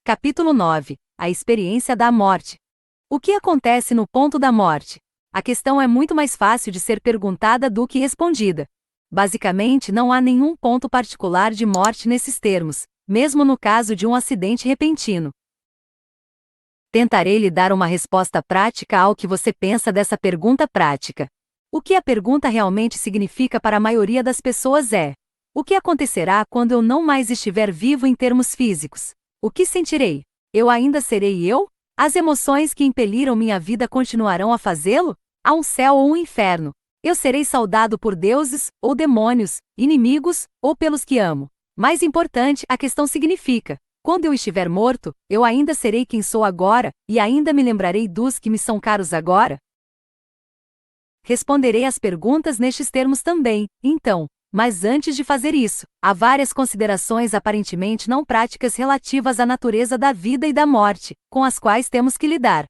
Capítulo 9. A experiência da morte. O que acontece no ponto da morte? A questão é muito mais fácil de ser perguntada do que respondida. Basicamente, não há nenhum ponto particular de morte nesses termos, mesmo no caso de um acidente repentino. Tentarei lhe dar uma resposta prática ao que você pensa dessa pergunta prática. O que a pergunta realmente significa para a maioria das pessoas é: o que acontecerá quando eu não mais estiver vivo em termos físicos? O que sentirei? Eu ainda serei eu? As emoções que impeliram minha vida continuarão a fazê-lo? Há um céu ou um inferno? Eu serei saudado por deuses, ou demônios, inimigos, ou pelos que amo? Mais importante, a questão significa: quando eu estiver morto, eu ainda serei quem sou agora, e ainda me lembrarei dos que me são caros agora? Responderei às perguntas nestes termos também, então. Mas antes de fazer isso, há várias considerações aparentemente não práticas relativas à natureza da vida e da morte, com as quais temos que lidar.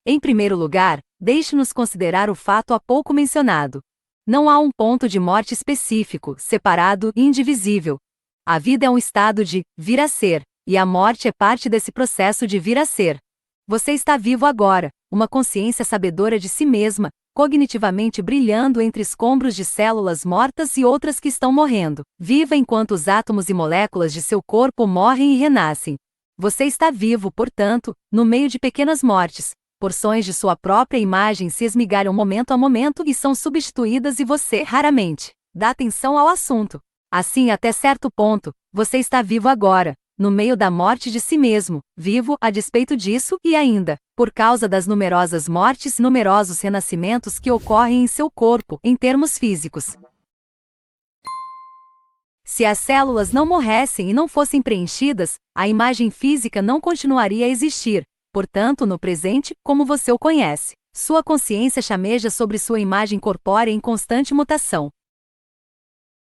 Em primeiro lugar, deixe-nos considerar o fato há pouco mencionado. Não há um ponto de morte específico, separado e indivisível. A vida é um estado de vir a ser, e a morte é parte desse processo de vir a ser. Você está vivo agora, uma consciência sabedora de si mesma, cognitivamente brilhando entre escombros de células mortas e outras que estão morrendo, viva enquanto os átomos e moléculas de seu corpo morrem e renascem. Você está vivo, portanto, no meio de pequenas mortes. Porções de sua própria imagem se esmigalham momento a momento e são substituídas e você, raramente, dá atenção ao assunto. Assim, até certo ponto, você está vivo agora, no meio da morte de si mesmo, vivo a despeito disso e ainda, por causa das numerosas mortes e numerosos renascimentos que ocorrem em seu corpo, em termos físicos. Se as células não morressem e não fossem preenchidas, a imagem física não continuaria a existir. Portanto, no presente, como você o conhece, sua consciência chameja sobre sua imagem corpórea em constante mutação.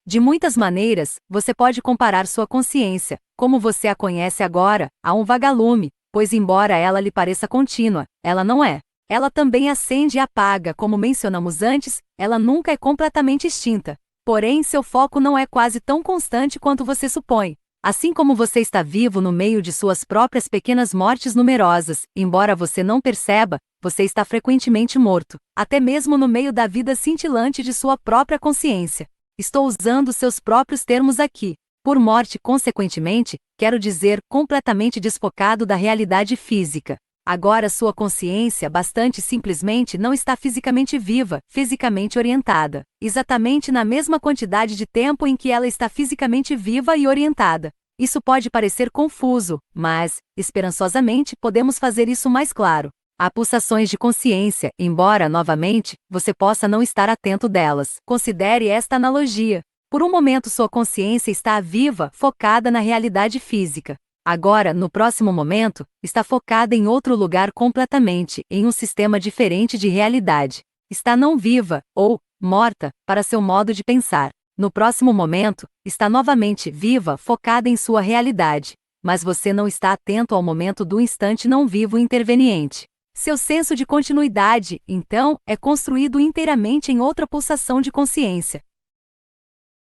De muitas maneiras, você pode comparar sua consciência, como você a conhece agora, a um vagalume, pois embora ela lhe pareça contínua, ela não é. Ela também acende e apaga, como mencionamos antes, ela nunca é completamente extinta. Porém, seu foco não é quase tão constante quanto você supõe. Assim como você está vivo no meio de suas próprias pequenas mortes numerosas, embora você não perceba, você está frequentemente morto, até mesmo no meio da vida cintilante de sua própria consciência. Estou usando seus próprios termos aqui. Por morte, consequentemente, quero dizer completamente desfocado da realidade física. Agora sua consciência, bastante simplesmente, não está fisicamente viva, fisicamente orientada, exatamente na mesma quantidade de tempo em que ela está fisicamente viva e orientada. Isso pode parecer confuso, mas, esperançosamente, podemos fazer isso mais claro. Há pulsações de consciência, embora, novamente, você possa não estar atento delas. Considere esta analogia. Por um momento sua consciência está viva, focada na realidade física. Agora, no próximo momento, está focada em outro lugar completamente, em um sistema diferente de realidade. Está não viva, ou morta, para seu modo de pensar. No próximo momento, está novamente viva, focada em sua realidade. Mas você não está atento ao momento do instante não vivo interveniente. Seu senso de continuidade, então, é construído inteiramente em outra pulsação de consciência.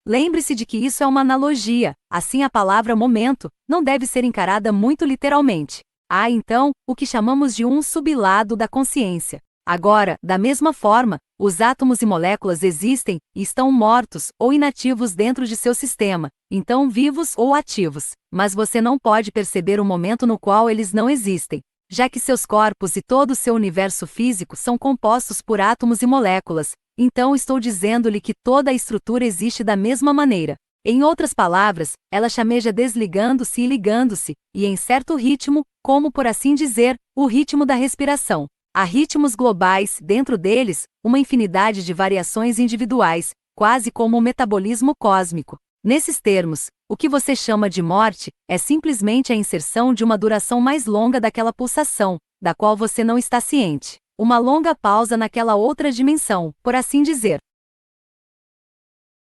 Lembre-se de que isso é uma analogia, assim a palavra momento não deve ser encarada muito literalmente. Há, então, o que chamamos de um sublado da consciência. Agora, da mesma forma, os átomos e moléculas existem e estão mortos ou inativos dentro de seu sistema, então vivos ou ativos, mas você não pode perceber o momento no qual eles não existem, já que seus corpos e todo o seu universo físico são compostos por átomos e moléculas. Então estou dizendo-lhe que toda a estrutura existe da mesma maneira. Em outras palavras, ela chameja desligando-se e ligando-se, e em certo ritmo, como por assim dizer, o ritmo da respiração. Há ritmos globais, dentro deles, uma infinidade de variações individuais, quase como o metabolismo cósmico. Nesses termos, o que você chama de morte é simplesmente a inserção de uma duração mais longa daquela pulsação, da qual você não está ciente. Uma longa pausa naquela outra dimensão, por assim dizer.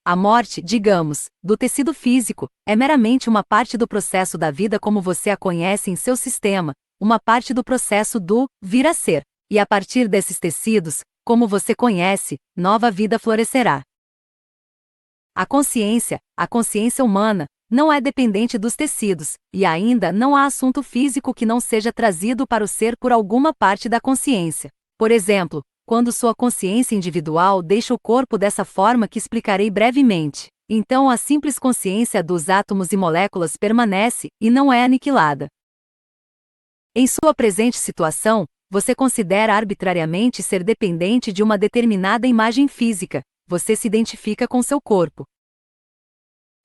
A morte, digamos, do tecido físico, é meramente uma parte do processo da vida como você a conhece em seu sistema, uma parte do processo do vir a ser. E a partir desses tecidos, como você conhece, nova vida florescerá. A consciência humana, não é dependente dos tecidos, e ainda não há assunto físico que não seja trazido para o ser por alguma parte da consciência. Por exemplo, quando sua consciência individual deixa o corpo dessa forma que explicarei brevemente, então a simples consciência dos átomos e moléculas permanece e não é aniquilada. Em sua presente situação, você considera arbitrariamente ser dependente de uma determinada imagem física, você se identifica com seu corpo.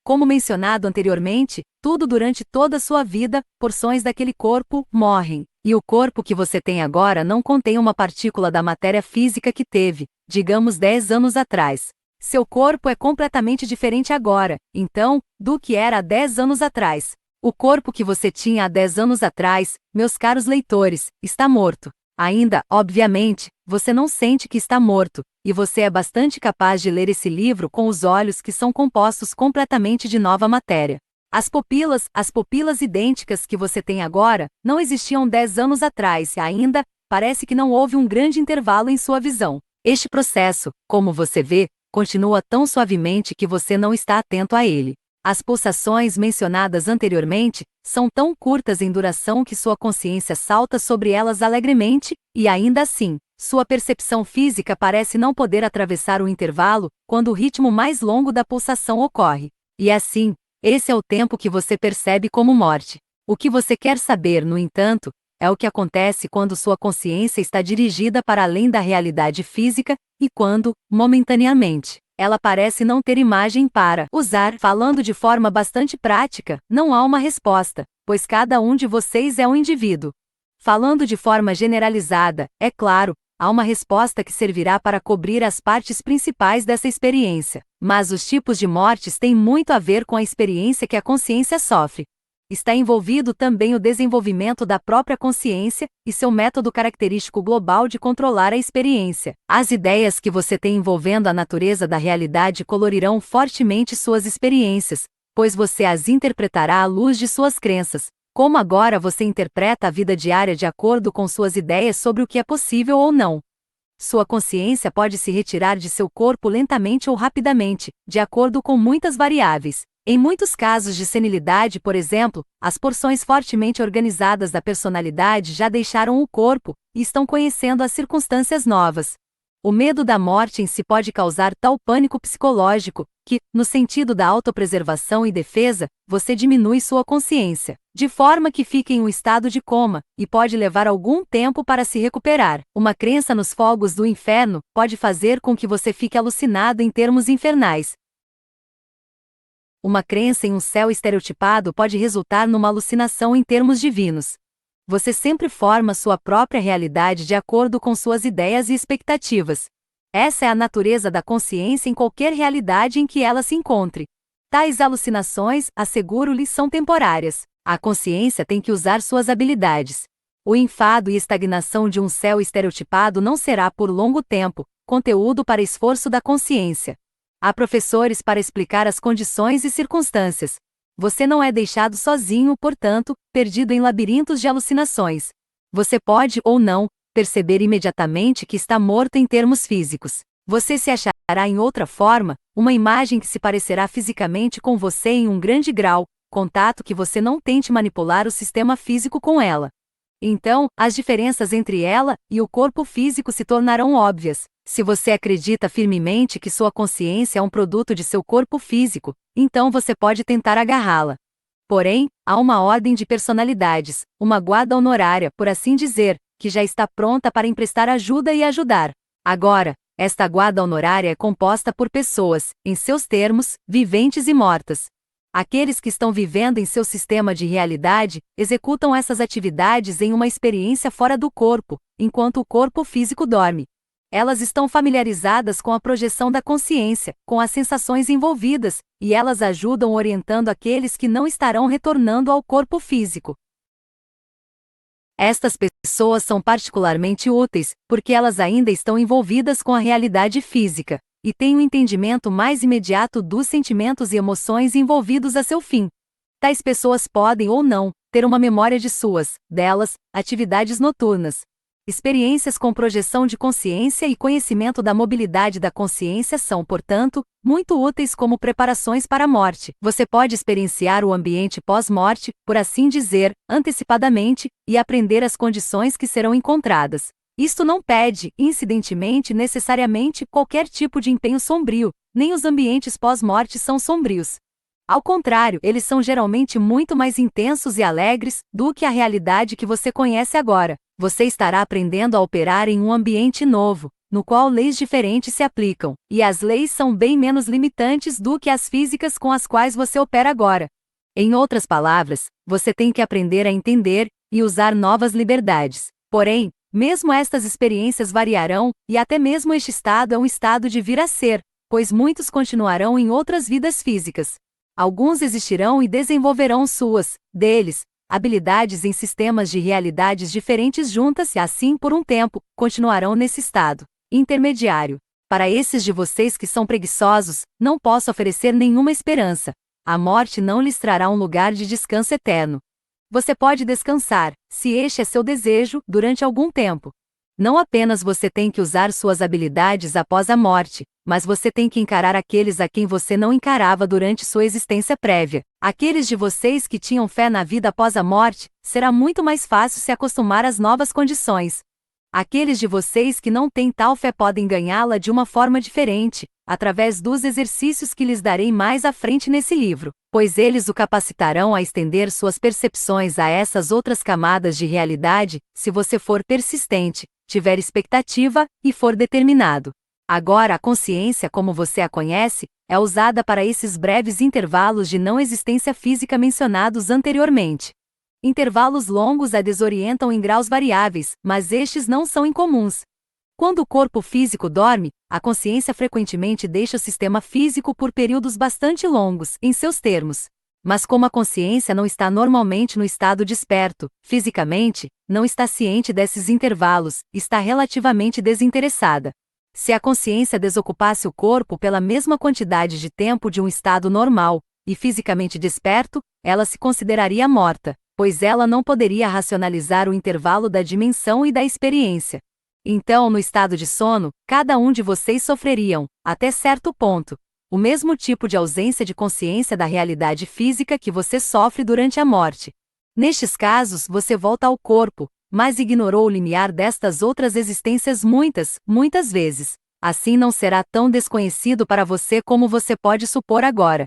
Como mencionado anteriormente, tudo durante toda a sua vida, porções daquele corpo, morrem, e o corpo que você tem agora não contém uma partícula da matéria física que teve, digamos 10 anos atrás. Seu corpo é completamente diferente agora, então, do que era há 10 anos atrás. O corpo que você tinha há 10 anos atrás, meus caros leitores, está morto. Ainda, obviamente, você não sente que está morto, e você é bastante capaz de ler esse livro com os olhos que são compostos completamente de nova matéria. As pupilas idênticas que você tem agora, não existiam 10 anos atrás e ainda, parece que não houve um grande intervalo em sua visão. Este processo, como você vê, continua tão suavemente que você não está atento a ele. As pulsações mencionadas anteriormente são tão curtas em duração que sua consciência salta sobre elas alegremente, e ainda assim, sua percepção física parece não poder atravessar o intervalo quando o ritmo mais longo da pulsação ocorre. E assim, esse é o tempo que você percebe como morte. O que você quer saber, no entanto, é o que acontece quando sua consciência está dirigida para além da realidade física e quando, momentaneamente, ela parece não ter imagem para usar. Falando de forma bastante prática, não há uma resposta, pois cada um de vocês é um indivíduo. Falando de forma generalizada, é claro, há uma resposta que servirá para cobrir as partes principais dessa experiência, mas os tipos de mortes têm muito a ver com a experiência que a consciência sofre. Está envolvido também o desenvolvimento da própria consciência e seu método característico global de controlar a experiência. As ideias que você tem envolvendo a natureza da realidade colorirão fortemente suas experiências, pois você as interpretará à luz de suas crenças. Como agora você interpreta a vida diária de acordo com suas ideias sobre o que é possível ou não. Sua consciência pode se retirar de seu corpo lentamente ou rapidamente, de acordo com muitas variáveis. Em muitos casos de senilidade, por exemplo, as porções fortemente organizadas da personalidade já deixaram o corpo e estão conhecendo as circunstâncias novas. O medo da morte em si pode causar tal pânico psicológico que, no sentido da autopreservação e defesa, você diminui sua consciência, de forma que fique em um estado de coma, e pode levar algum tempo para se recuperar. Uma crença nos fogos do inferno pode fazer com que você fique alucinado em termos infernais. Uma crença em um céu estereotipado pode resultar numa alucinação em termos divinos. Você sempre forma sua própria realidade de acordo com suas ideias e expectativas. Essa é a natureza da consciência em qualquer realidade em que ela se encontre. Tais alucinações, asseguro-lhe, são temporárias. A consciência tem que usar suas habilidades. O enfado e estagnação de um céu estereotipado não será por longo tempo, conteúdo para esforço da consciência. Há professores para explicar as condições e circunstâncias. Você não é deixado sozinho, portanto, perdido em labirintos de alucinações. Você pode, ou não, perceber imediatamente que está morto em termos físicos. Você se achará em outra forma, uma imagem que se parecerá fisicamente com você em um grande grau, contato que você não tente manipular o sistema físico com ela. Então, as diferenças entre ela e o corpo físico se tornarão óbvias. Se você acredita firmemente que sua consciência é um produto de seu corpo físico, então você pode tentar agarrá-la. Porém, há uma ordem de personalidades, uma guarda honorária, por assim dizer, que já está pronta para emprestar ajuda e ajudar. Agora, esta guarda honorária é composta por pessoas, em seus termos, viventes e mortas. Aqueles que estão vivendo em seu sistema de realidade, executam essas atividades em uma experiência fora do corpo, enquanto o corpo físico dorme. Elas estão familiarizadas com a projeção da consciência, com as sensações envolvidas, e elas ajudam orientando aqueles que não estarão retornando ao corpo físico. Estas pessoas são particularmente úteis, porque elas ainda estão envolvidas com a realidade física, e têm um entendimento mais imediato dos sentimentos e emoções envolvidos a seu fim. Tais pessoas podem ou não ter uma memória de delas, atividades noturnas. Experiências com projeção de consciência e conhecimento da mobilidade da consciência são, portanto, muito úteis como preparações para a morte. Você pode experienciar o ambiente pós-morte, por assim dizer, antecipadamente, e aprender as condições que serão encontradas. Isto não pede, incidentemente, necessariamente qualquer tipo de empenho sombrio, nem os ambientes pós-morte são sombrios. Ao contrário, eles são geralmente muito mais intensos e alegres do que a realidade que você conhece agora. Você estará aprendendo a operar em um ambiente novo, no qual leis diferentes se aplicam, e as leis são bem menos limitantes do que as físicas com as quais você opera agora. Em outras palavras, você tem que aprender a entender e usar novas liberdades. Porém, mesmo estas experiências variarão, e até mesmo este estado é um estado de vir a ser, pois muitos continuarão em outras vidas físicas. Alguns existirão e desenvolverão deles, habilidades em sistemas de realidades diferentes juntas e assim por um tempo, continuarão nesse estado intermediário. Para esses de vocês que são preguiçosos, não posso oferecer nenhuma esperança. A morte não lhes trará um lugar de descanso eterno. Você pode descansar, se este é seu desejo, durante algum tempo. Não apenas você tem que usar suas habilidades após a morte, mas você tem que encarar aqueles a quem você não encarava durante sua existência prévia. Aqueles de vocês que tinham fé na vida após a morte, será muito mais fácil se acostumar às novas condições. Aqueles de vocês que não têm tal fé podem ganhá-la de uma forma diferente, através dos exercícios que lhes darei mais à frente nesse livro, pois eles o capacitarão a estender suas percepções a essas outras camadas de realidade, se você for persistente, tiver expectativa e for determinado. Agora a consciência como você a conhece, é usada para esses breves intervalos de não existência física mencionados anteriormente. Intervalos longos a desorientam em graus variáveis, mas estes não são incomuns. Quando o corpo físico dorme, a consciência frequentemente deixa o sistema físico por períodos bastante longos, em seus termos. Mas como a consciência não está normalmente no estado desperto, fisicamente, não está ciente desses intervalos, está relativamente desinteressada. Se a consciência desocupasse o corpo pela mesma quantidade de tempo de um estado normal, e fisicamente desperto, ela se consideraria morta, pois ela não poderia racionalizar o intervalo da dimensão e da experiência. Então, no estado de sono, cada um de vocês sofreriam, até certo ponto, o mesmo tipo de ausência de consciência da realidade física que você sofre durante a morte. Nestes casos, você volta ao corpo, mas ignorou o limiar destas outras existências muitas vezes. Assim não será tão desconhecido para você como você pode supor agora.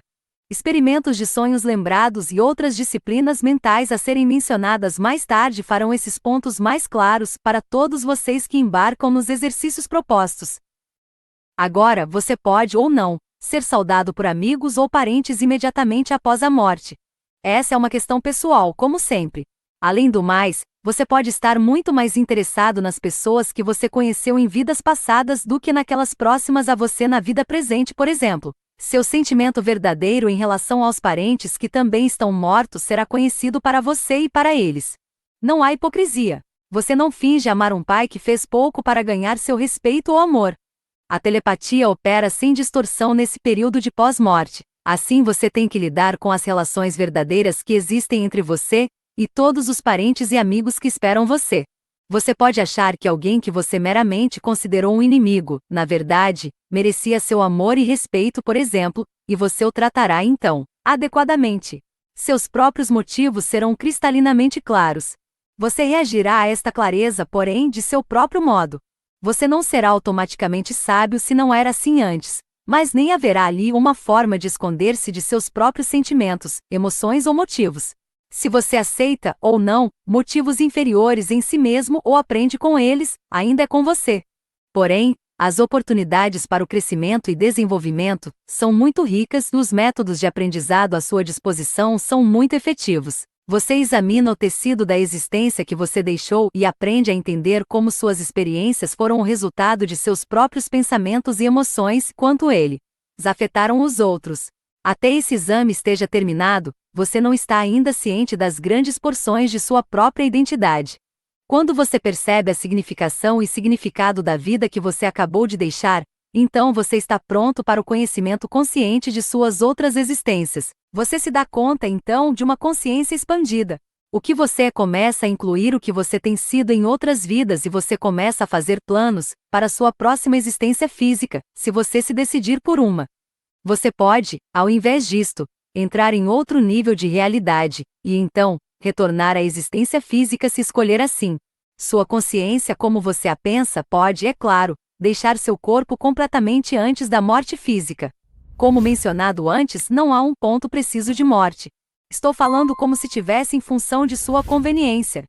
Experimentos de sonhos lembrados e outras disciplinas mentais a serem mencionadas mais tarde farão esses pontos mais claros para todos vocês que embarcam nos exercícios propostos. Agora, você pode ou não ser saudado por amigos ou parentes imediatamente após a morte. Essa é uma questão pessoal, como sempre. Além do mais, você pode estar muito mais interessado nas pessoas que você conheceu em vidas passadas do que naquelas próximas a você na vida presente, por exemplo. Seu sentimento verdadeiro em relação aos parentes que também estão mortos será conhecido para você e para eles. Não há hipocrisia. Você não finge amar um pai que fez pouco para ganhar seu respeito ou amor. A telepatia opera sem distorção nesse período de pós-morte. Assim você tem que lidar com as relações verdadeiras que existem entre você e todos os parentes e amigos que esperam você. Você pode achar que alguém que você meramente considerou um inimigo, na verdade, merecia seu amor e respeito, por exemplo, e você o tratará então adequadamente. Seus próprios motivos serão cristalinamente claros. Você reagirá a esta clareza, porém, de seu próprio modo. Você não será automaticamente sábio se não era assim antes, mas nem haverá ali uma forma de esconder-se de seus próprios sentimentos, emoções ou motivos. Se você aceita, ou não, motivos inferiores em si mesmo ou aprende com eles, ainda é com você. Porém, as oportunidades para o crescimento e desenvolvimento são muito ricas e os métodos de aprendizado à sua disposição são muito efetivos. Você examina o tecido da existência que você deixou e aprende a entender como suas experiências foram o resultado de seus próprios pensamentos e emoções quanto eles afetaram os outros. Até esse exame esteja terminado, você não está ainda ciente das grandes porções de sua própria identidade. Quando você percebe a significação e significado da vida que você acabou de deixar, então você está pronto para o conhecimento consciente de suas outras existências. Você se dá conta então de uma consciência expandida. O que você é começa a incluir o que você tem sido em outras vidas e você começa a fazer planos para sua próxima existência física, se você se decidir por uma. Você pode, ao invés disto, entrar em outro nível de realidade, e então, retornar à existência física se escolher assim. Sua consciência como você a pensa pode, é claro, deixar seu corpo completamente antes da morte física. Como mencionado antes, não há um ponto preciso de morte. Estou falando como se tivesse em função de sua conveniência.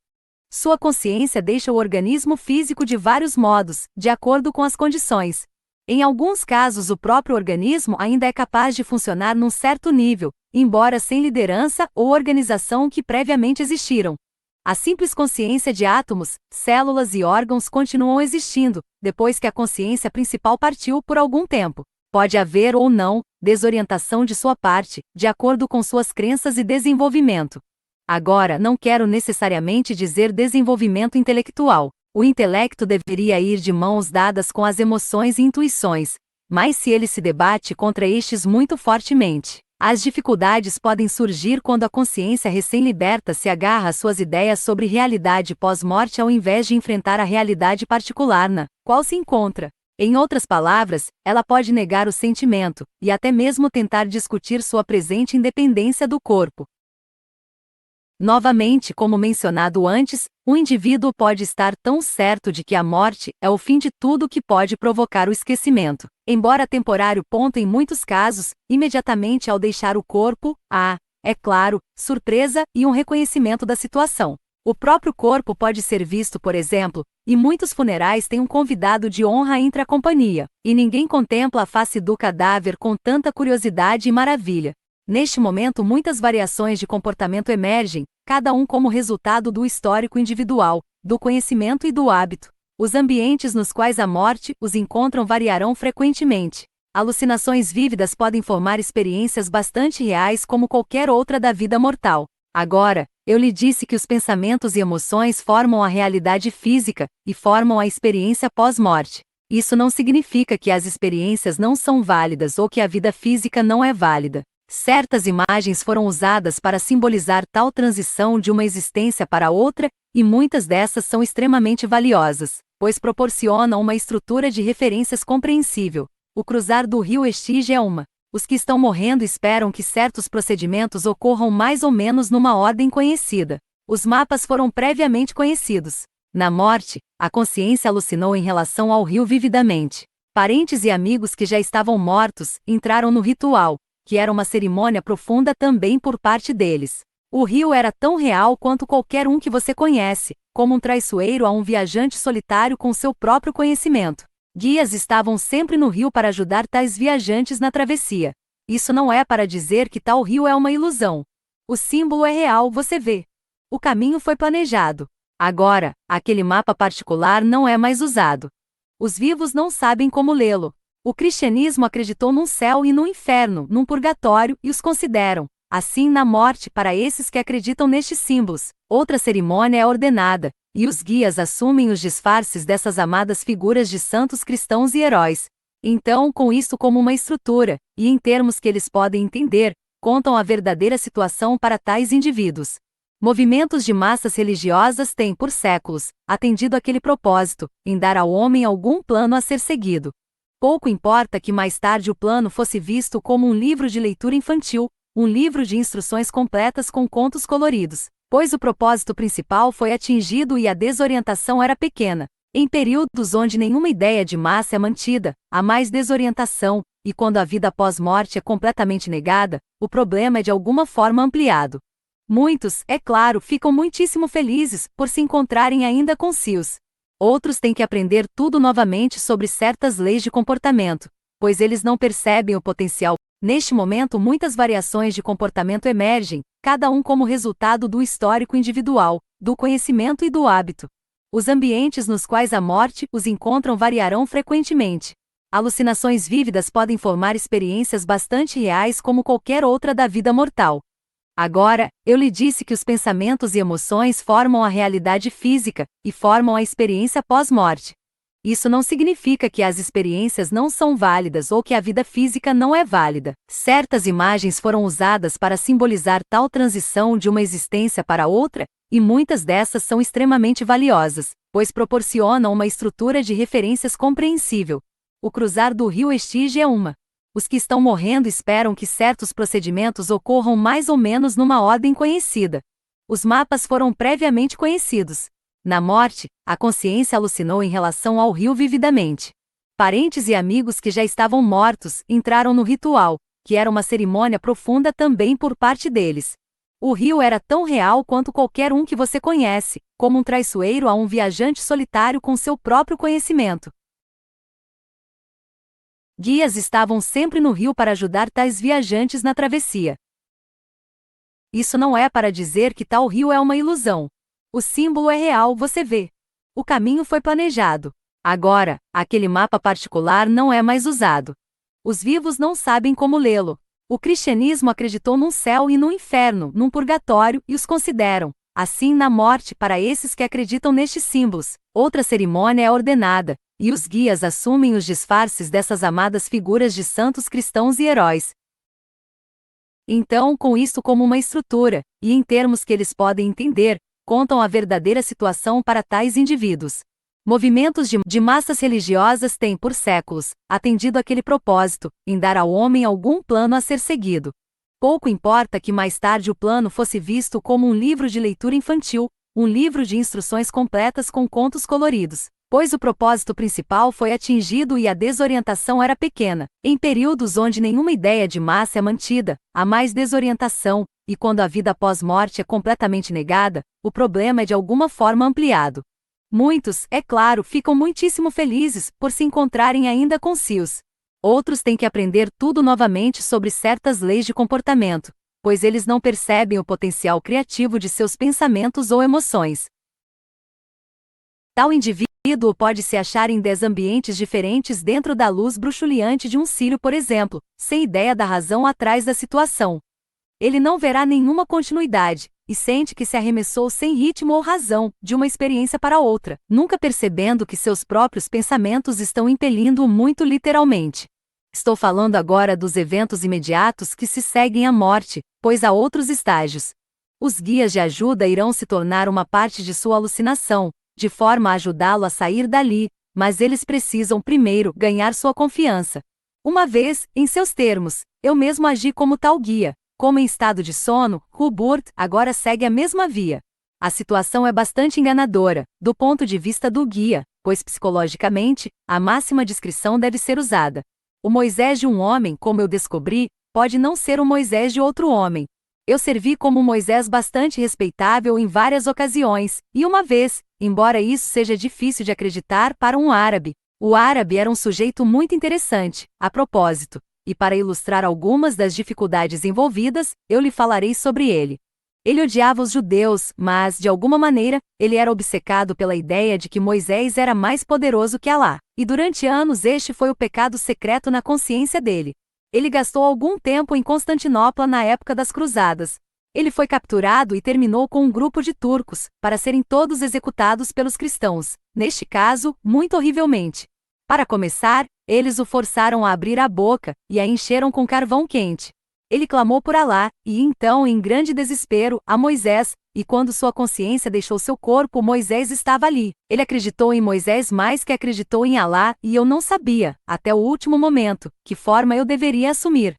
Sua consciência deixa o organismo físico de vários modos, de acordo com as condições. Em alguns casos, o próprio organismo ainda é capaz de funcionar num certo nível, embora sem liderança ou organização que previamente existiram. A simples consciência de átomos, células e órgãos continuam existindo, depois que a consciência principal partiu por algum tempo. Pode haver ou não desorientação de sua parte, de acordo com suas crenças e desenvolvimento. Agora, não quero necessariamente dizer desenvolvimento intelectual. O intelecto deveria ir de mãos dadas com as emoções e intuições, mas se ele se debate contra estes muito fortemente, as dificuldades podem surgir quando a consciência recém-liberta se agarra às suas ideias sobre realidade pós-morte ao invés de enfrentar a realidade particular na qual se encontra. Em outras palavras, ela pode negar o sentimento, e até mesmo tentar discutir sua presente independência do corpo. Novamente, como mencionado antes, o indivíduo pode estar tão certo de que a morte é o fim de tudo que pode provocar o esquecimento, embora temporário. Em muitos casos, imediatamente ao deixar o corpo, há, é claro, surpresa e um reconhecimento da situação. O próprio corpo pode ser visto, por exemplo, e muitos funerais têm um convidado de honra entre a companhia, e ninguém contempla a face do cadáver com tanta curiosidade e maravilha. Neste momento, muitas variações de comportamento emergem, cada um como resultado do histórico individual, do conhecimento e do hábito. Os ambientes nos quais a morte os encontram variarão frequentemente. Alucinações vívidas podem formar experiências bastante reais como qualquer outra da vida mortal. Agora, eu lhe disse que os pensamentos e emoções formam a realidade física e formam a experiência pós-morte. Isso não significa que as experiências não são válidas ou que a vida física não é válida. Certas imagens foram usadas para simbolizar tal transição de uma existência para outra, e muitas dessas são extremamente valiosas, pois proporcionam uma estrutura de referências compreensível. O cruzar do rio Estige é uma. Os que estão morrendo esperam que certos procedimentos ocorram mais ou menos numa ordem conhecida. Os mapas foram previamente conhecidos. Na morte, a consciência alucinou em relação ao rio vividamente. Parentes e amigos que já estavam mortos entraram no ritual, que era uma cerimônia profunda também por parte deles. O rio era tão real quanto qualquer um que você conhece, como um traiçoeiro a um viajante solitário com seu próprio conhecimento. Guias estavam sempre no rio para ajudar tais viajantes na travessia. Isso não é para dizer que tal rio é uma ilusão. O símbolo é real, você vê. O caminho foi planejado. Agora, aquele mapa particular não é mais usado. Os vivos não sabem como lê-lo. O cristianismo acreditou num céu e num inferno, num purgatório, e os consideram, assim, na morte para esses que acreditam nestes símbolos. Outra cerimônia é ordenada, e os guias assumem os disfarces dessas amadas figuras de santos cristãos e heróis. Então, com isto como uma estrutura, e em termos que eles podem entender, contam a verdadeira situação para tais indivíduos. Movimentos de massas religiosas têm, por séculos, atendido aquele propósito, em dar ao homem algum plano a ser seguido. Pouco importa que mais tarde o plano fosse visto como um livro de leitura infantil, um livro de instruções completas com contos coloridos, pois o propósito principal foi atingido e a desorientação era pequena. Em períodos onde nenhuma ideia de massa é mantida, há mais desorientação, e quando a vida pós-morte é completamente negada, o problema é de alguma forma ampliado. Muitos, é claro, ficam muitíssimo felizes por se encontrarem ainda concisos. Outros têm que aprender tudo novamente sobre certas leis de comportamento, pois eles não percebem o potencial. Neste momento, muitas variações de comportamento emergem, cada um como resultado do histórico individual, do conhecimento e do hábito. Os ambientes nos quais a morte os encontram variarão frequentemente. Alucinações vívidas podem formar experiências bastante reais como qualquer outra da vida mortal. Agora, eu lhe disse que os pensamentos e emoções formam a realidade física, e formam a experiência pós-morte. Isso não significa que as experiências não são válidas ou que a vida física não é válida. Certas imagens foram usadas para simbolizar tal transição de uma existência para outra, e muitas dessas são extremamente valiosas, pois proporcionam uma estrutura de referências compreensível. O cruzar do rio Estige é uma. Os que estão morrendo esperam que certos procedimentos ocorram mais ou menos numa ordem conhecida. Os mapas foram previamente conhecidos. Na morte, a consciência alucinou em relação ao rio vividamente. Parentes e amigos que já estavam mortos entraram no ritual, que era uma cerimônia profunda também por parte deles. O rio era tão real quanto qualquer um que você conhece, como um traiçoeiro a um viajante solitário com seu próprio conhecimento. Guias estavam sempre no rio para ajudar tais viajantes na travessia. Isso não é para dizer que tal rio é uma ilusão. O símbolo é real, você vê. O caminho foi planejado. Agora, aquele mapa particular não é mais usado. Os vivos não sabem como lê-lo. O cristianismo acreditou num céu e num inferno, num purgatório, e os consideram, assim, na morte para esses que acreditam nestes símbolos. Outra cerimônia é ordenada, e os guias assumem os disfarces dessas amadas figuras de santos cristãos e heróis. Então, com isso como uma estrutura, e em termos que eles podem entender, contam a verdadeira situação para tais indivíduos. Movimentos de massas religiosas têm, por séculos, atendido aquele propósito, em dar ao homem algum plano a ser seguido. Pouco importa que mais tarde o plano fosse visto como um livro de leitura infantil, um livro de instruções completas com contos coloridos, pois o propósito principal foi atingido e a desorientação era pequena. Em períodos onde nenhuma ideia de massa é mantida, há mais desorientação, e quando a vida pós-morte é completamente negada, o problema é de alguma forma ampliado. Muitos, é claro, ficam muitíssimo felizes por se encontrarem ainda concisos. Outros têm que aprender tudo novamente sobre certas leis de comportamento, pois eles não percebem o potencial criativo de seus pensamentos ou emoções. Tal indivíduo pode se achar em 10 ambientes diferentes dentro da luz bruxuleante de um cílio, por exemplo, sem ideia da razão atrás da situação. Ele não verá nenhuma continuidade, e sente que se arremessou sem ritmo ou razão, de uma experiência para outra, nunca percebendo que seus próprios pensamentos estão impelindo-o muito literalmente. Estou falando agora dos eventos imediatos que se seguem à morte, pois há outros estágios. Os guias de ajuda irão se tornar uma parte de sua alucinação, de forma a ajudá-lo a sair dali, mas eles precisam primeiro ganhar sua confiança. Uma vez, em seus termos, eu mesmo agi como tal guia. Como em estado de sono, Hubert agora segue a mesma via. A situação é bastante enganadora, do ponto de vista do guia, pois psicologicamente, a máxima descrição deve ser usada. O Moisés de um homem, como eu descobri, pode não ser o Moisés de outro homem. Eu servi como um Moisés bastante respeitável em várias ocasiões, e uma vez, embora isso seja difícil de acreditar para um árabe, o árabe era um sujeito muito interessante, a propósito. E para ilustrar algumas das dificuldades envolvidas, eu lhe falarei sobre ele. Ele odiava os judeus, mas, de alguma maneira, ele era obcecado pela ideia de que Moisés era mais poderoso que Alá, e durante anos este foi o pecado secreto na consciência dele. Ele gastou algum tempo em Constantinopla na época das Cruzadas. Ele foi capturado e terminou com um grupo de turcos, para serem todos executados pelos cristãos, neste caso, muito horrivelmente. Para começar, eles o forçaram a abrir a boca, e a encheram com carvão quente. Ele clamou por Alá, e então, em grande desespero, a Moisés, e quando sua consciência deixou seu corpo, Moisés estava ali. Ele acreditou em Moisés mais que acreditou em Alá, e eu não sabia, até o último momento, que forma eu deveria assumir.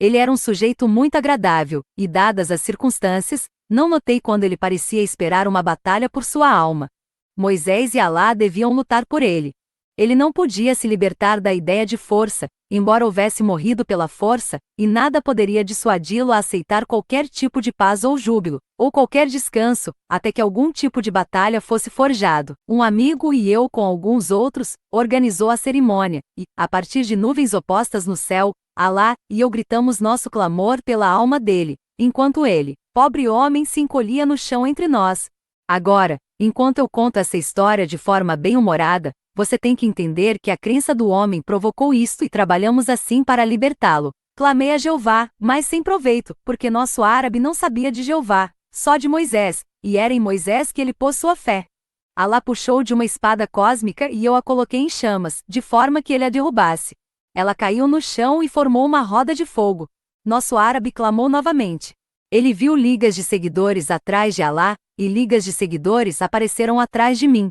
Ele era um sujeito muito agradável, e dadas as circunstâncias, não notei quando ele parecia esperar uma batalha por sua alma. Moisés e Alá deviam lutar por ele. Ele não podia se libertar da ideia de força, embora houvesse morrido pela força, e nada poderia dissuadi-lo a aceitar qualquer tipo de paz ou júbilo, ou qualquer descanso, até que algum tipo de batalha fosse forjado. Um amigo e eu com alguns outros, organizou a cerimônia, e, a partir de nuvens opostas no céu, Alá e eu gritamos nosso clamor pela alma dele, enquanto ele, pobre homem, se encolhia no chão entre nós. Agora, enquanto eu conto essa história de forma bem-humorada, você tem que entender que a crença do homem provocou isto e trabalhamos assim para libertá-lo. Clamei a Jeová, mas sem proveito, porque nosso árabe não sabia de Jeová, só de Moisés, e era em Moisés que ele pôs sua fé. Alá puxou de uma espada cósmica e eu a coloquei em chamas, de forma que ele a derrubasse. Ela caiu no chão e formou uma roda de fogo. Nosso árabe clamou novamente. Ele viu ligas de seguidores atrás de Alá, e ligas de seguidores apareceram atrás de mim.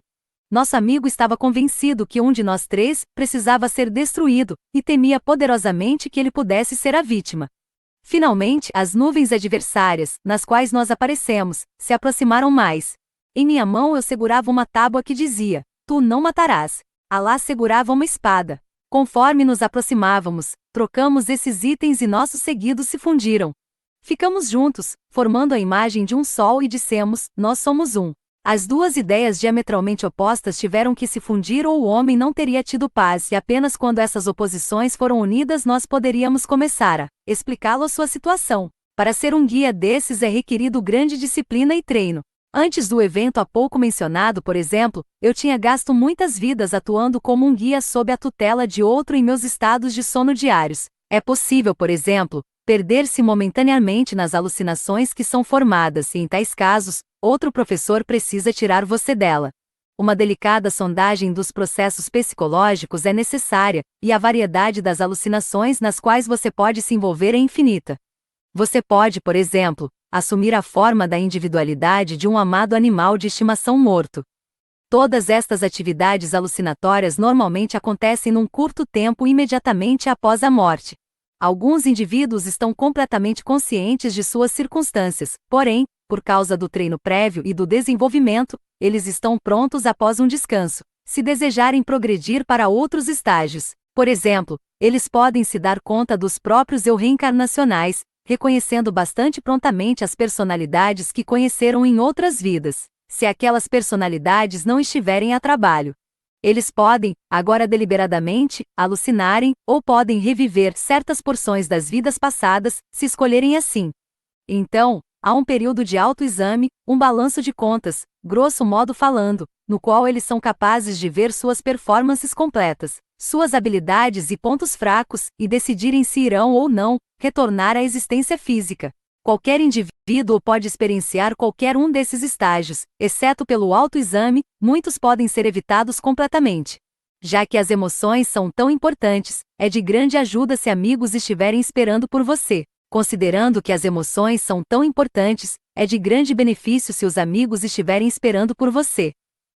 Nosso amigo estava convencido que um de nós três precisava ser destruído, e temia poderosamente que ele pudesse ser a vítima. Finalmente, as nuvens adversárias, nas quais nós aparecemos, se aproximaram mais. Em minha mão eu segurava uma tábua que dizia: Tu não matarás. Alá segurava uma espada. Conforme nos aproximávamos, trocamos esses itens e nossos seguidos se fundiram. Ficamos juntos, formando a imagem de um sol e dissemos: Nós somos um. As duas ideias diametralmente opostas tiveram que se fundir ou o homem não teria tido paz e apenas quando essas oposições foram unidas nós poderíamos começar a explicá-lo a sua situação. Para ser um guia desses é requerido grande disciplina e treino. Antes do evento há pouco mencionado, por exemplo, eu tinha gasto muitas vidas atuando como um guia sob a tutela de outro em meus estados de sono diários. É possível, por exemplo, perder-se momentaneamente nas alucinações que são formadas e, em tais casos, outro professor precisa tirar você dela. Uma delicada sondagem dos processos psicológicos é necessária, e a variedade das alucinações nas quais você pode se envolver é infinita. Você pode, por exemplo, assumir a forma da individualidade de um amado animal de estimação morto. Todas estas atividades alucinatórias normalmente acontecem num curto tempo imediatamente após a morte. Alguns indivíduos estão completamente conscientes de suas circunstâncias, porém, por causa do treino prévio e do desenvolvimento, eles estão prontos após um descanso, se desejarem progredir para outros estágios. Por exemplo, eles podem se dar conta dos próprios eu reencarnacionais, reconhecendo bastante prontamente as personalidades que conheceram em outras vidas, se aquelas personalidades não estiverem a trabalho. Eles podem, agora deliberadamente, alucinarem, ou podem reviver certas porções das vidas passadas, se escolherem assim. Então, há um período de autoexame, um balanço de contas, grosso modo falando, no qual eles são capazes de ver suas performances completas, suas habilidades e pontos fracos, e decidirem se irão ou não retornar à existência física. Qualquer indivíduo pode experienciar qualquer um desses estágios, exceto pelo autoexame, muitos podem ser evitados completamente. Já que as emoções são tão importantes, é de grande ajuda se amigos estiverem esperando por você. Considerando que as emoções são tão importantes, é de grande benefício se os amigos estiverem esperando por você.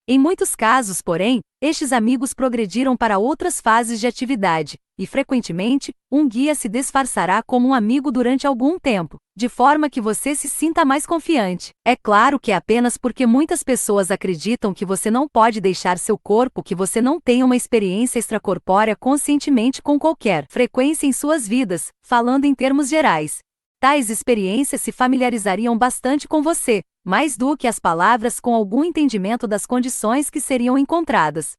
Em muitos casos, porém, estes amigos progrediram para outras fases de atividade, e frequentemente, um guia se disfarçará como um amigo durante algum tempo, de forma que você se sinta mais confiante. É claro que é apenas porque muitas pessoas acreditam que você não pode deixar seu corpo que você não tem uma experiência extracorpórea conscientemente com qualquer frequência em suas vidas, falando em termos gerais. Tais experiências se familiarizariam bastante com você, mais do que as palavras com algum entendimento das condições que seriam encontradas.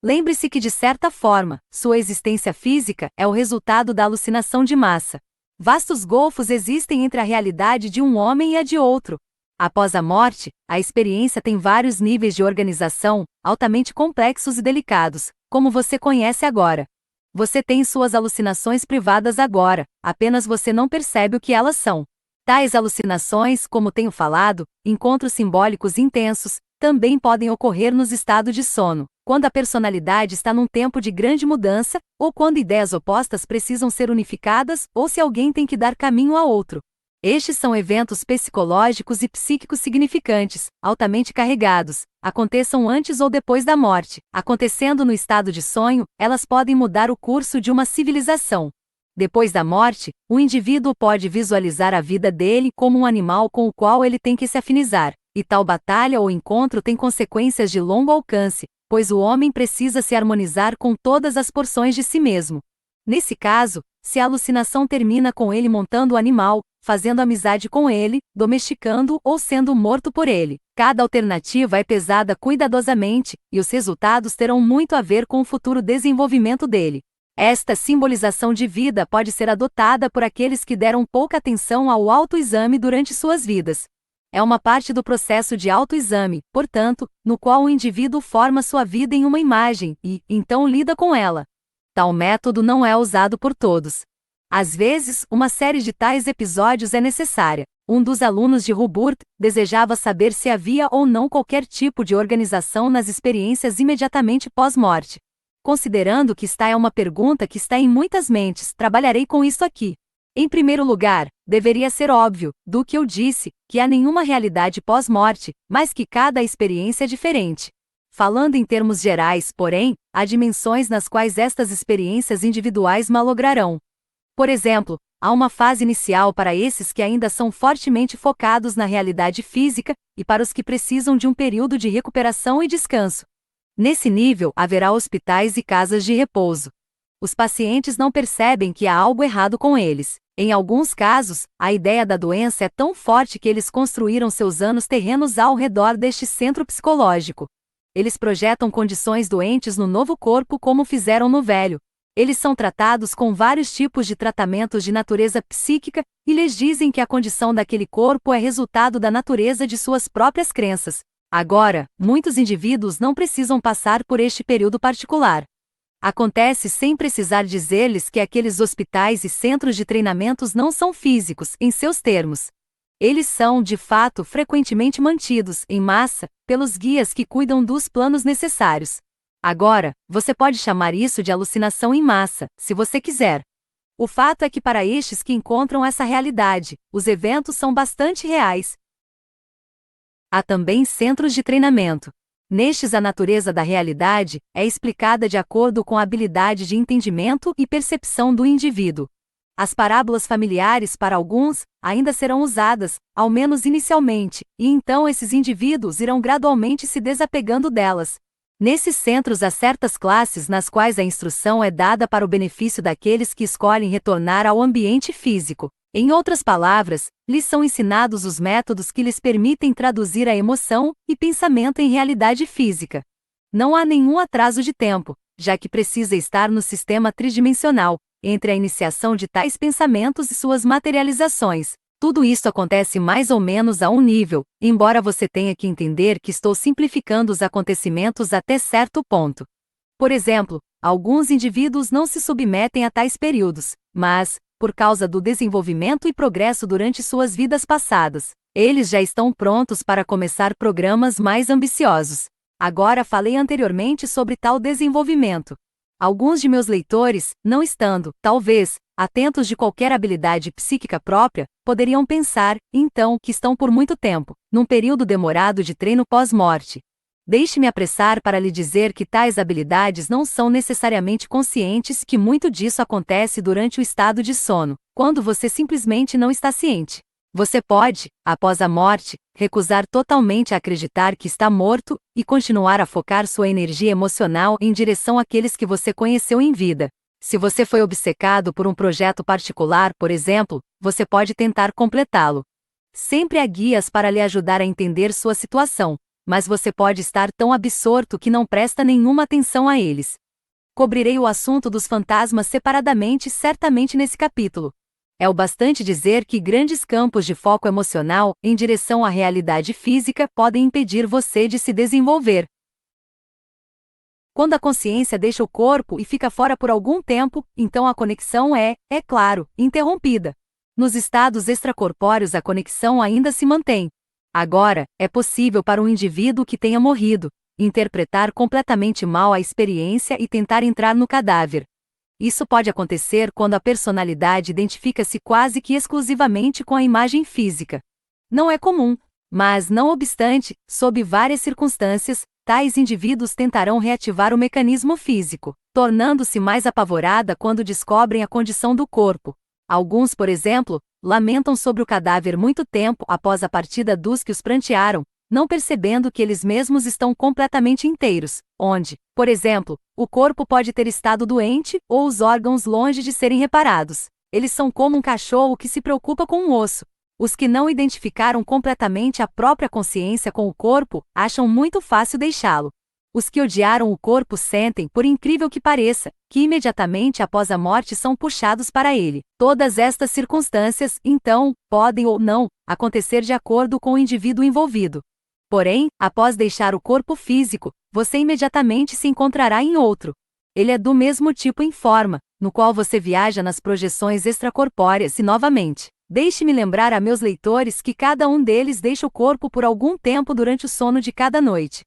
Lembre-se que de certa forma, sua existência física é o resultado da alucinação de massa. Vastos golfos existem entre a realidade de um homem e a de outro. Após a morte, a experiência tem vários níveis de organização, altamente complexos e delicados, como você conhece agora. Você tem suas alucinações privadas agora, apenas você não percebe o que elas são. Tais alucinações, como tenho falado, encontros simbólicos intensos, também podem ocorrer nos estados de sono, quando a personalidade está num tempo de grande mudança, ou quando ideias opostas precisam ser unificadas, ou se alguém tem que dar caminho a outro. Estes são eventos psicológicos e psíquicos significantes, altamente carregados, aconteçam antes ou depois da morte. Acontecendo no estado de sonho, elas podem mudar o curso de uma civilização. Depois da morte, o indivíduo pode visualizar a vida dele como um animal com o qual ele tem que se afinizar, e tal batalha ou encontro tem consequências de longo alcance, pois o homem precisa se harmonizar com todas as porções de si mesmo. Nesse caso, se a alucinação termina com ele montando o animal, fazendo amizade com ele, domesticando-o ou sendo morto por ele, cada alternativa é pesada cuidadosamente, e os resultados terão muito a ver com o futuro desenvolvimento dele. Esta simbolização de vida pode ser adotada por aqueles que deram pouca atenção ao autoexame durante suas vidas. É uma parte do processo de autoexame, portanto, no qual o indivíduo forma sua vida em uma imagem e, então, lida com ela. Tal método não é usado por todos. Às vezes, uma série de tais episódios é necessária. Um dos alunos de Hubert desejava saber se havia ou não qualquer tipo de organização nas experiências imediatamente pós-morte. Considerando que esta é uma pergunta que está em muitas mentes, trabalharei com isso aqui. Em primeiro lugar, deveria ser óbvio, do que eu disse, que há nenhuma realidade pós-morte, mas que cada experiência é diferente. Falando em termos gerais, porém, há dimensões nas quais estas experiências individuais malograrão. Por exemplo, há uma fase inicial para esses que ainda são fortemente focados na realidade física, e para os que precisam de um período de recuperação e descanso. Nesse nível, haverá hospitais e casas de repouso. Os pacientes não percebem que há algo errado com eles. Em alguns casos, a ideia da doença é tão forte que eles construíram seus anos terrenos ao redor deste centro psicológico. Eles projetam condições doentes no novo corpo como fizeram no velho. Eles são tratados com vários tipos de tratamentos de natureza psíquica e lhes dizem que a condição daquele corpo é resultado da natureza de suas próprias crenças. Agora, muitos indivíduos não precisam passar por este período particular. Acontece sem precisar dizer-lhes que aqueles hospitais e centros de treinamentos não são físicos, em seus termos. Eles são, de fato, frequentemente mantidos, em massa, pelos guias que cuidam dos planos necessários. Agora, você pode chamar isso de alucinação em massa, se você quiser. O fato é que para estes que encontram essa realidade, os eventos são bastante reais. Há também centros de treinamento. Nestes, a natureza da realidade é explicada de acordo com a habilidade de entendimento e percepção do indivíduo. As parábolas familiares, para alguns, ainda serão usadas, ao menos inicialmente, e então esses indivíduos irão gradualmente se desapegando delas. Nesses centros há certas classes nas quais a instrução é dada para o benefício daqueles que escolhem retornar ao ambiente físico. Em outras palavras, lhes são ensinados os métodos que lhes permitem traduzir a emoção e pensamento em realidade física. Não há nenhum atraso de tempo, já que precisa estar no sistema tridimensional, entre a iniciação de tais pensamentos e suas materializações. Tudo isso acontece mais ou menos a um nível, embora você tenha que entender que estou simplificando os acontecimentos até certo ponto. Por exemplo, alguns indivíduos não se submetem a tais períodos, mas, por causa do desenvolvimento e progresso durante suas vidas passadas, eles já estão prontos para começar programas mais ambiciosos. Agora falei anteriormente sobre tal desenvolvimento. Alguns de meus leitores, não estando, talvez, atentos de qualquer habilidade psíquica própria, poderiam pensar, então, que estão por muito tempo, num período demorado de treino pós-morte. Deixe-me apressar para lhe dizer que tais habilidades não são necessariamente conscientes, que muito disso acontece durante o estado de sono, quando você simplesmente não está ciente. Você pode, após a morte, recusar totalmente a acreditar que está morto e continuar a focar sua energia emocional em direção àqueles que você conheceu em vida. Se você foi obcecado por um projeto particular, por exemplo, você pode tentar completá-lo. Sempre há guias para lhe ajudar a entender sua situação, mas você pode estar tão absorto que não presta nenhuma atenção a eles. Cobrirei o assunto dos fantasmas separadamente certamente nesse capítulo. É o bastante dizer que grandes campos de foco emocional, em direção à realidade física, podem impedir você de se desenvolver. Quando a consciência deixa o corpo e fica fora por algum tempo, então a conexão é claro, interrompida. Nos estados extracorpóreos a conexão ainda se mantém. Agora, é possível para um indivíduo que tenha morrido interpretar completamente mal a experiência e tentar entrar no cadáver. Isso pode acontecer quando a personalidade identifica-se quase que exclusivamente com a imagem física. Não é comum, mas, não obstante, sob várias circunstâncias, tais indivíduos tentarão reativar o mecanismo físico, tornando-se mais apavorada quando descobrem a condição do corpo. Alguns, por exemplo, lamentam sobre o cadáver muito tempo após a partida dos que os prantearam, não percebendo que eles mesmos estão completamente inteiros, onde, por exemplo, o corpo pode ter estado doente ou os órgãos longe de serem reparados. Eles são como um cachorro que se preocupa com um osso. Os que não identificaram completamente a própria consciência com o corpo, acham muito fácil deixá-lo. Os que odiaram o corpo sentem, por incrível que pareça, que imediatamente após a morte são puxados para ele. Todas estas circunstâncias, então, podem ou não acontecer de acordo com o indivíduo envolvido. Porém, após deixar o corpo físico, você imediatamente se encontrará em outro. Ele é do mesmo tipo em forma, no qual você viaja nas projeções extracorpóreas e novamente. Deixe-me lembrar a meus leitores que cada um deles deixa o corpo por algum tempo durante o sono de cada noite.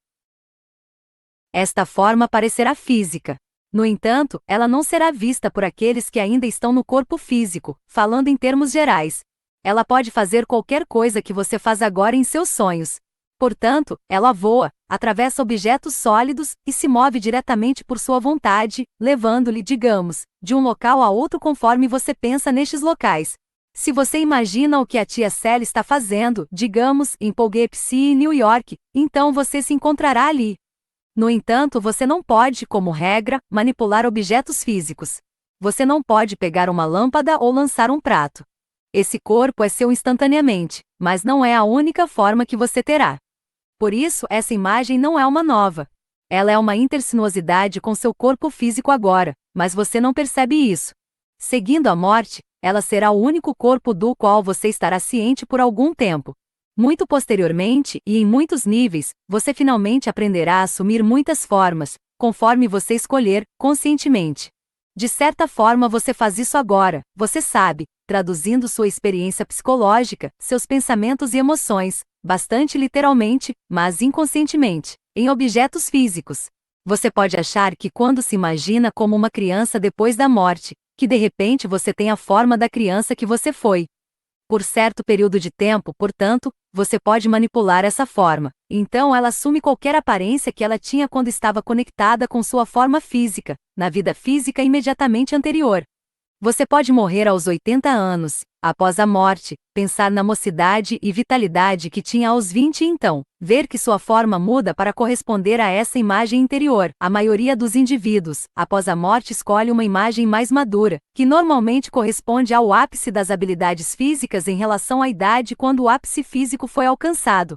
Esta forma parecerá física. No entanto, ela não será vista por aqueles que ainda estão no corpo físico, falando em termos gerais. Ela pode fazer qualquer coisa que você faz agora em seus sonhos. Portanto, ela voa, atravessa objetos sólidos e se move diretamente por sua vontade, levando-lhe, digamos, de um local a outro conforme você pensa nestes locais. Se você imagina o que a tia Sally está fazendo, digamos, em Poughkeepsie, New York, então você se encontrará ali. No entanto, você não pode, como regra, manipular objetos físicos. Você não pode pegar uma lâmpada ou lançar um prato. Esse corpo é seu instantaneamente, mas não é a única forma que você terá. Por isso, essa imagem não é uma nova. Ela é uma intersinuosidade com seu corpo físico agora, mas você não percebe isso. Seguindo a morte, ela será o único corpo do qual você estará ciente por algum tempo. Muito posteriormente, e em muitos níveis, você finalmente aprenderá a assumir muitas formas, conforme você escolher, conscientemente. De certa forma você faz isso agora, você sabe, traduzindo sua experiência psicológica, seus pensamentos e emoções, bastante literalmente, mas inconscientemente, em objetos físicos. Você pode achar que quando se imagina como uma criança depois da morte, que de repente você tem a forma da criança que você foi. Por certo período de tempo, portanto, você pode manipular essa forma. Então ela assume qualquer aparência que ela tinha quando estava conectada com sua forma física, na vida física imediatamente anterior. Você pode morrer aos 80 anos, após a morte, pensar na mocidade e vitalidade que tinha aos 20 e então, ver que sua forma muda para corresponder a essa imagem interior. A maioria dos indivíduos, após a morte, escolhe uma imagem mais madura, que normalmente corresponde ao ápice das habilidades físicas em relação à idade quando o ápice físico foi alcançado.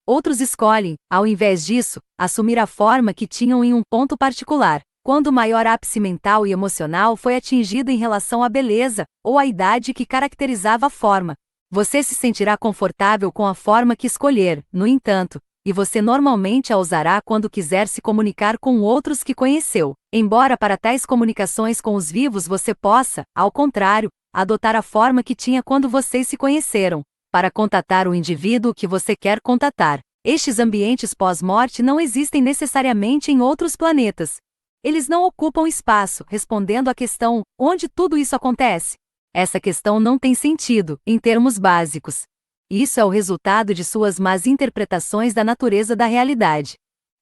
Outros escolhem, ao invés disso, assumir a forma que tinham em um ponto particular, quando o maior ápice mental e emocional foi atingido em relação à beleza, ou à idade que caracterizava a forma. Você se sentirá confortável com a forma que escolher, no entanto, e você normalmente a usará quando quiser se comunicar com outros que conheceu. Embora para tais comunicações com os vivos você possa, ao contrário, adotar a forma que tinha quando vocês se conheceram, para contatar o indivíduo que você quer contatar. Estes ambientes pós-morte não existem necessariamente em outros planetas. Eles não ocupam espaço, respondendo à questão, onde tudo isso acontece? Essa questão não tem sentido, em termos básicos. Isso é o resultado de suas más interpretações da natureza da realidade.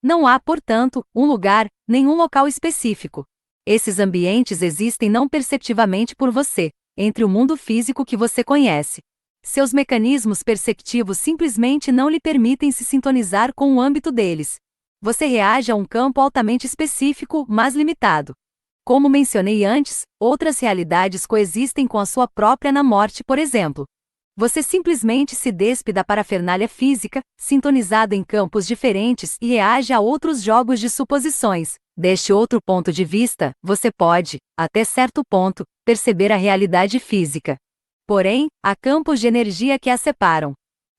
Não há, portanto, um lugar, nenhum local específico. Esses ambientes existem não perceptivamente por você, entre o mundo físico que você conhece. Seus mecanismos perceptivos simplesmente não lhe permitem se sintonizar com o âmbito deles. Você reage a um campo altamente específico, mas limitado. Como mencionei antes, outras realidades coexistem com a sua própria na morte, por exemplo. Você simplesmente se despe da parafernália física, sintonizado em campos diferentes e reage a outros jogos de suposições. Deste outro ponto de vista, você pode, até certo ponto, perceber a realidade física. Porém, há campos de energia que a separam.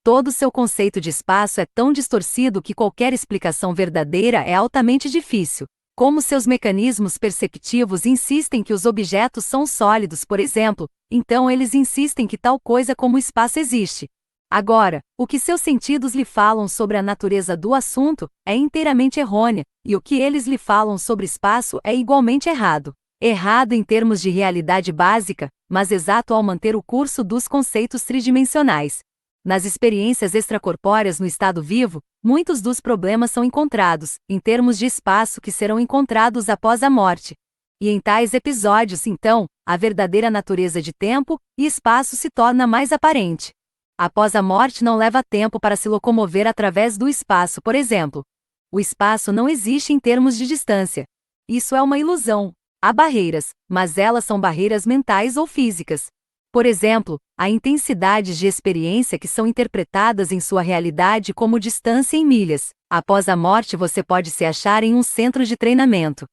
Todo seu conceito de espaço é tão distorcido que qualquer explicação verdadeira é altamente difícil. Como seus mecanismos perceptivos insistem que os objetos são sólidos, por exemplo, então eles insistem que tal coisa como espaço existe. Agora, o que seus sentidos lhe falam sobre a natureza do assunto é inteiramente errônea, e o que eles lhe falam sobre espaço é igualmente errado. Errado em termos de realidade básica, mas exato ao manter o curso dos conceitos tridimensionais. Nas experiências extracorpóreas no estado vivo, muitos dos problemas são encontrados, em termos de espaço que serão encontrados após a morte. E em tais episódios, então, a verdadeira natureza de tempo e espaço se torna mais aparente. Após a morte não leva tempo para se locomover através do espaço, por exemplo. O espaço não existe em termos de distância. Isso é uma ilusão. Há barreiras, mas elas são barreiras mentais ou físicas. Por exemplo, há intensidades de experiência que são interpretadas em sua realidade como distância em milhas. Após a morte você pode se achar em um centro de treinamento.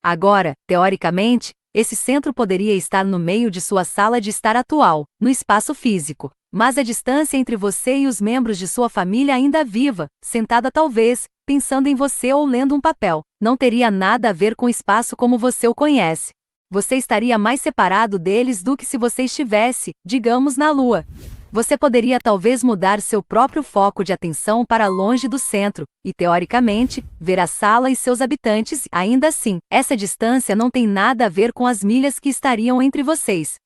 Agora, teoricamente, esse centro poderia estar no meio de sua sala de estar atual, no espaço físico. Mas a distância entre você e os membros de sua família ainda viva, sentada talvez, pensando em você ou lendo um papel, não teria nada a ver com o espaço como você o conhece. Você estaria mais separado deles do que se você estivesse, digamos, na Lua. Você poderia talvez mudar seu próprio foco de atenção para longe do centro, e teoricamente, ver a sala e seus habitantes. Ainda assim, essa distância não tem nada a ver com as milhas que estariam entre vocês.